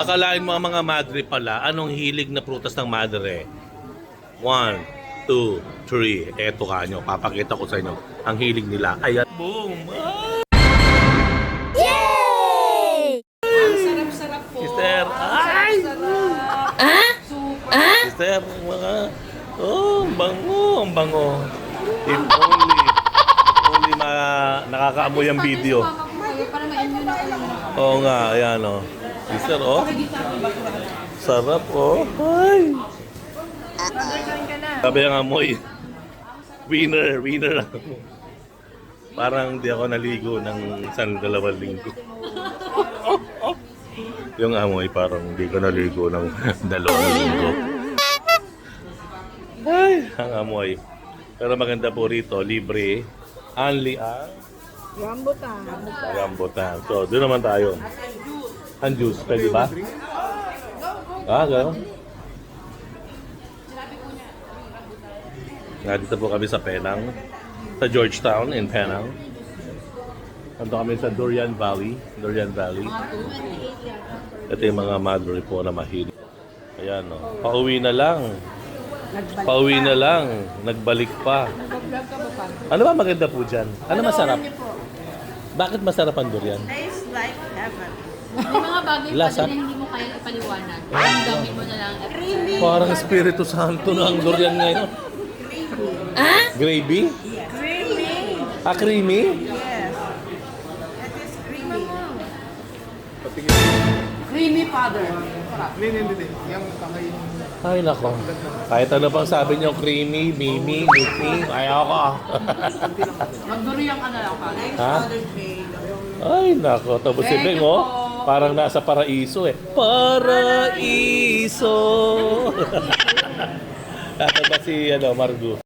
Akalain mga madre pala, anong hilig na prutas ng madre? 1, 2, 3. Eto kanyo, papakita ko sa inyo. Ang hilig nila. Ayan. Boom! Yay! Ang sarap-sarap po. Sister, ay! Super. Sister, mga... Oh, ang bango. If only nakakaamoy ang video. Para ma-immune na kayo. Oo nga, ayan o. Sister, oh. Sarap, oh. Ay! Sabi ang amoy. Winner ako. Parang di ako naligo ng isang 2 linggo. Yung amoy parang di ko naligo ng 2 linggo. Ay, ang amoy. Pero maganda po rito, libre. Only ang rambutan. So, doon naman tayo. Ang juice, pwede ba? Gano'n. Nandito po kami sa Penang. Sa Georgetown in Penang. Nandito kami sa Durian Valley. Ito yung mga madre po na mahilig. Ayan, no. Pauwi na lang. Nagbalik pa. Ano ba maganda po dyan? Ano masarap? Bakit masarap ang durian? Tastes like heaven. May mga bagay pa Lasa? din na hindi mo kaya ipaliwanag. Damdamin mo na lang. Parang Espiritu Santo na ang durian ngayon. Gravy? Creamy. Ah, creamy? Yes. That is creamy. Creamy powder. Ay, nako. Kahit ano pang sabi niyo, creamy, mimi, mimi, ayoko. Magduriyang ka na lang pa. Ha? Powdered made. Ay, nako. Tapos si Beng, oh. Parang nasa paraiso eh. Paraiso! Tata ba si Margo?